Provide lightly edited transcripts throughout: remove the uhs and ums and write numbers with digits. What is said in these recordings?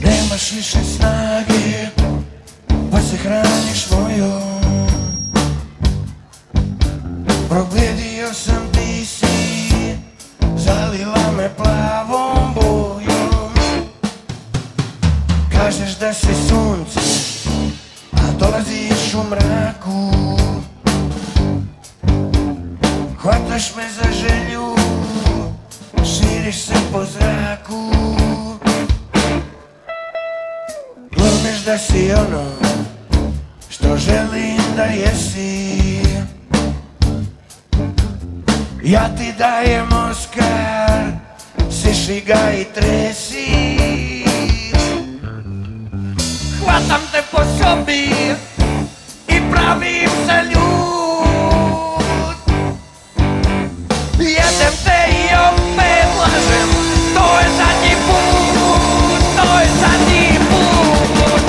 Nemaš više snage, pa se hraniš mojom. Progledio sam, ti si zalila me plavom bojom. Kažeš da si sunce, a dolaziš u mraku. Hvataš me za želju, širiš se po zraku. Glumiš da si ono što želim da jesi. Ja ti dajem Oskar, siši ga i tresi. Hvatam te po sobi i pravim se ljud. Jedem te i opet lažem, to je zadnji put, to je zadnji put.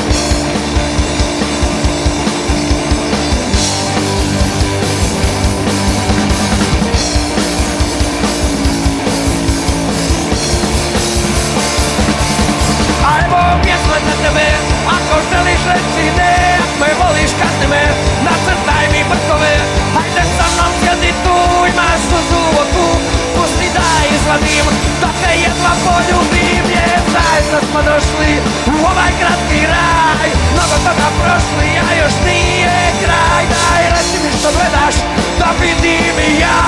Ajmo pjesma za tebe, ako želiš reći ne. Ako me voliš kazni me, nacrtaj mi brkove. Hajde sa mnom sjedi tu, imaš suzu u oku. Pusti da izvadim, da te jedva poljubim. Jer zajedno smo došli u ovaj kratki raj. Mnogo toga prošli, a još nije kraj. Daj reci mi što gledaš, da vidim i ja.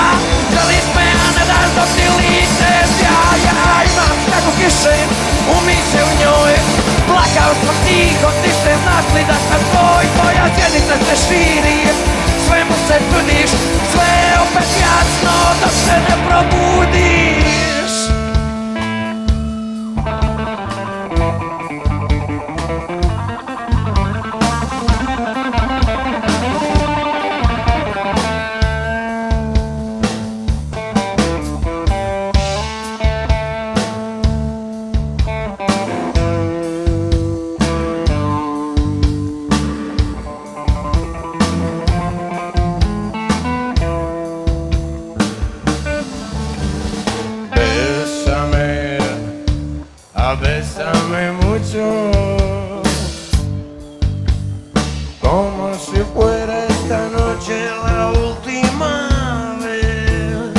Želiš me, a ne daš dok ti lice sjaja. Imam šljaku kiše, umi se u njoj. Plakao sam tiho, ti se znaš li da sam tvoj. Tvoja sjednica se širi, svemu se čudiš. Sve je opet jasno dok se ne probudiš. Bésame mucho, como si fuera esta noche la última vez.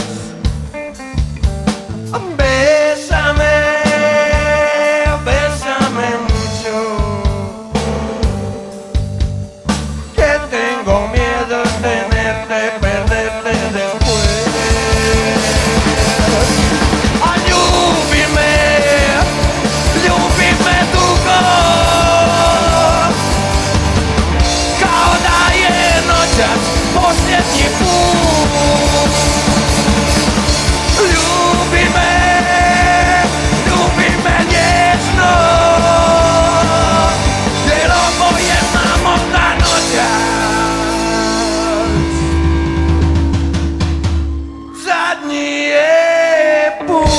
Bésame, bésame mucho, que tengo miedo de tenerte, perderte después. Ljubime dugo, kao da je noćas posljednji put. Ljubi me nježno, jer ovo je samo ta noćas. Zadnji je put.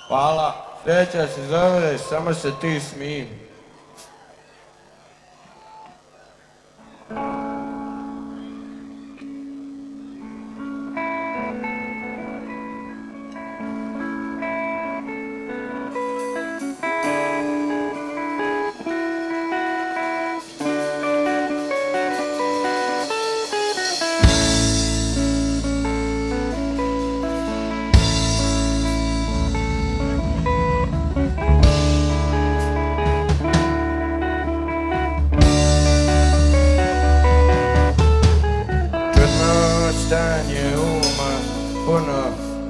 Hvala, sljedeća se zove Samo se ti smij.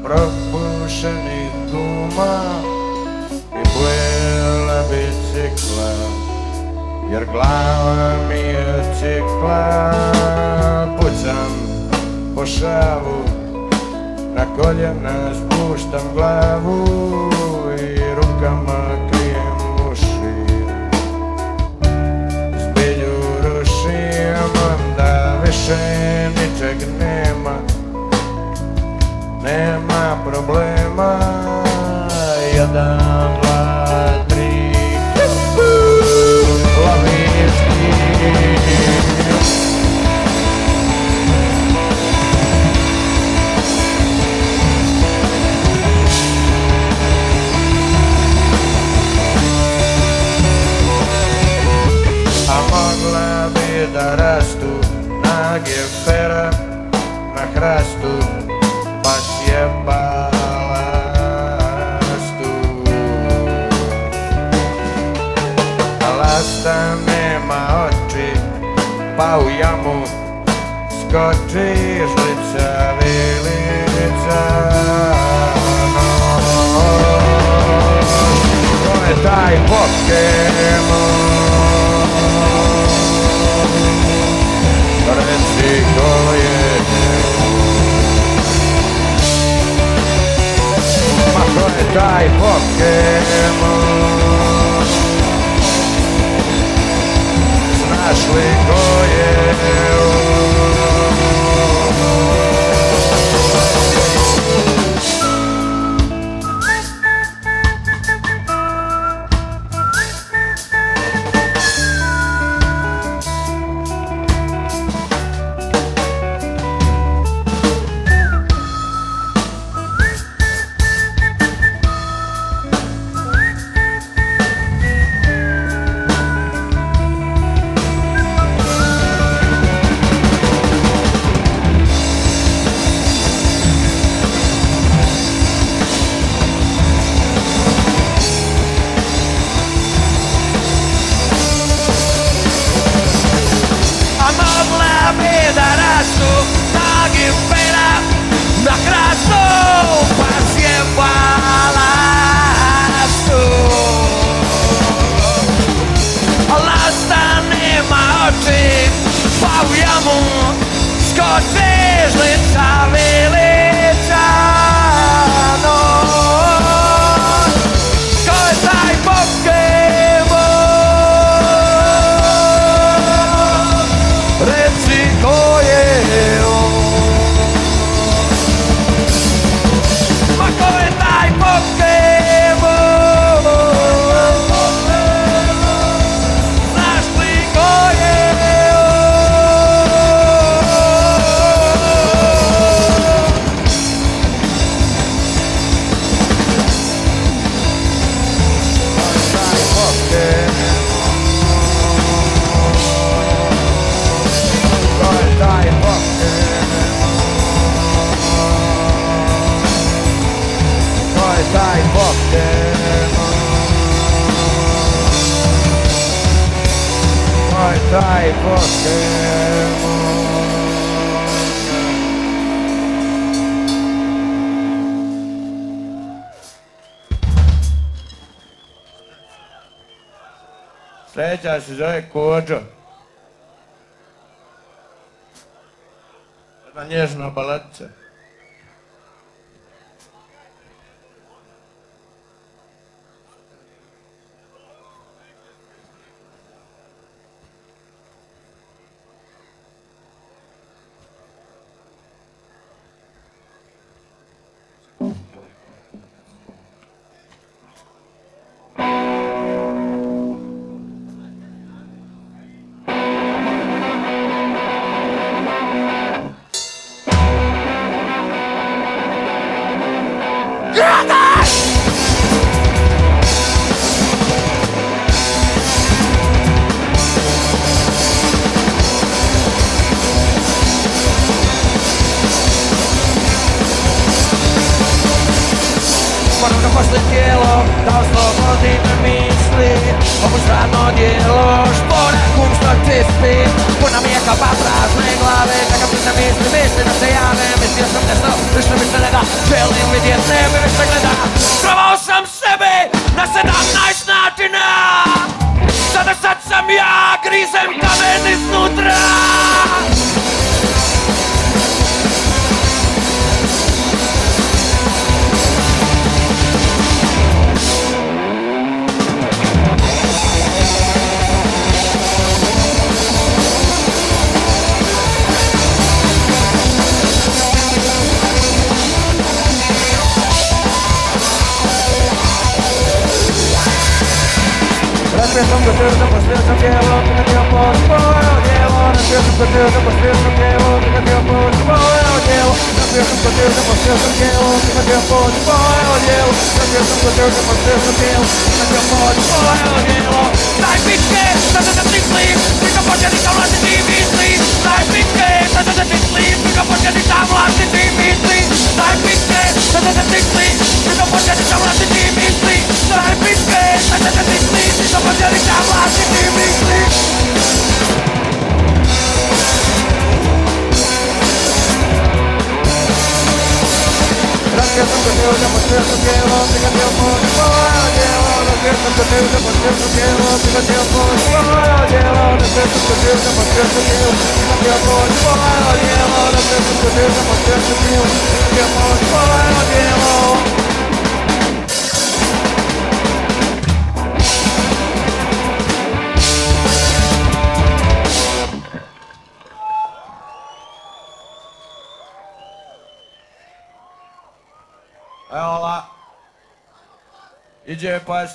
propušenih guma i bujela bicikla, jer glava mi je cikla. Pucam po šavu, na koljena spuštam glavu i rukama krijem uši. Zbilju rušim, onda više ničeg nema, nema problema. 1, 2, 3, lavinski. A mogla bi da rastu nage pera na hrastu, pa sjebala stu. A lasta nema oči, pa u jamu skoči žlica vilica. To je taj Pokemon, reci ko je. Ma ko je taj Pokemon, znaš li ko je? Taj Pokemon. Sljedeća se zove Kođo. Jedna nježna balatica. ponovno posljetijelo da oslobodi me misli. Ovo stvarno dijelo špora kumstva čisti. Puna mi je kapa prazne glave, kada mi se misli da se jave. Mislio sam nešto, što mi se ne da, želim vidjet nebe više gleda. Provao sam sebe na 17 načina. Sad sam ja, grizem kamen iznutra. Razbio sam ga tvrdo, poslio sam tijelo, prihvatio pod svoje odijelo. Razbio sam ga tvrdo, poslio sam tijelo, prihvatio pod svoje odijelo. Razbio sam ga tvrdo, poslio sam tijelo, prihvatio pod svoje odijelo. Razbio sam ga tvrdo, poslio sam tijelo, prihvatio pod svoje odijelo. Daj pičke, šta se zacislim, prika početi sa vlastiti misli. Daj pičke, šta se zacislim, prika početi sa vlastiti misli. Daj pičke, šta se zacislim, prika početi sa vlastiti misli. Daj pičke, šta se zacislim, prika početi sa vlastiti misli. Razbio sam ga tvrdo, poslio sam tijelo, prihvatio pod svoje odijelo. Razbio sam ga tvrdo, poslio sam tijelo, prihvatio pod svoje odijelo. Razbio sam ga tvrdo, poslio sam tijelo, prihvatio pod svoje odijelo. Razbio sam ga tvrdo, poslio sam tijelo, prihvatio pod svoje odijelo. Evo la. Idzie pas.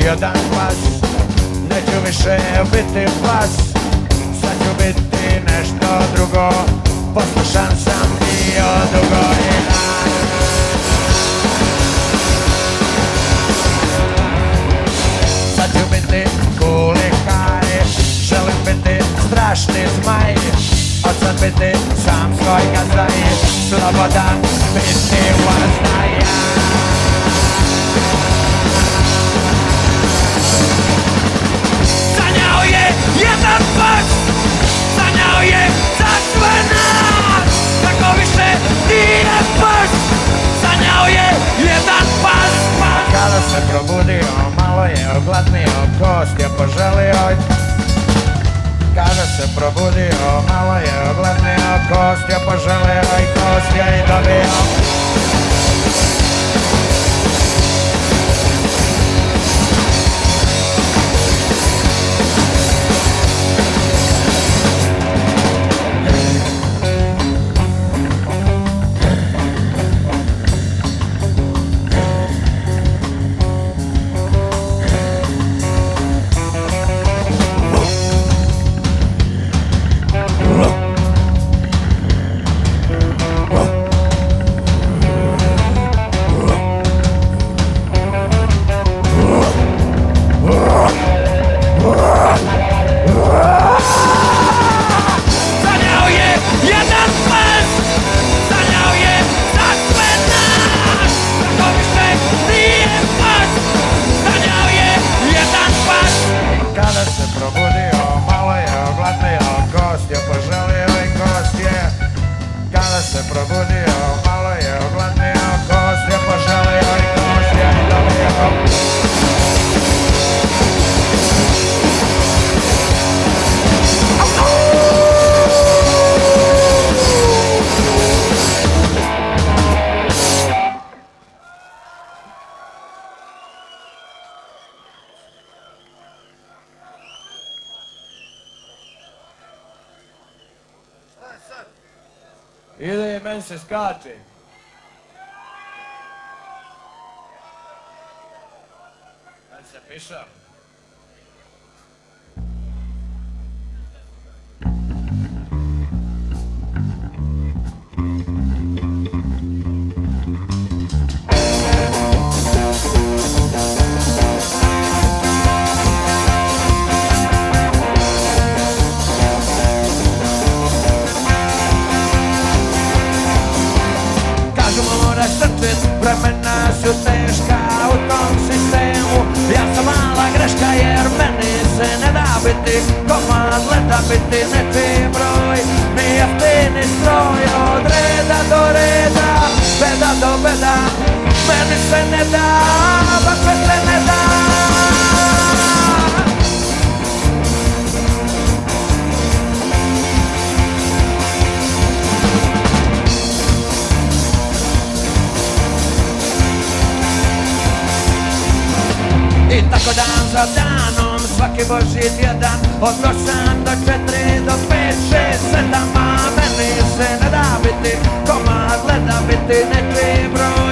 Jedan pas, neću više biti pas, sad ću biti nešto drugo, poslušan sam bio dugo i sad ću biti cool i high, želim biti strašni zmaj, od sad biti sam svoj gazda i slobodan biti vaznaja. Sanjao je jedan pas, sanjao je za sve nas. Tako više nije pas, sanjao je jedan pas. Kada se probudio, malo je ogladnio, kost je poželio. Kada se probudio, malo je ogladnio, kost je poželio i kost je i dobio. Ide i meni se skače. se piše. Vremena su teška u tom sistemu. Ja sam mala greška jer meni se ne da biti komad leda, biti nečiji broj, ni jeftini stroj. Od reda do reda, beda do beda, meni se ne da, baš me se ne da. I tako dan za danom, svaki božji tjedan, od 8 do 4 do 5, 6, 7, a meni se ne da biti komad leda, biti nečiji broj.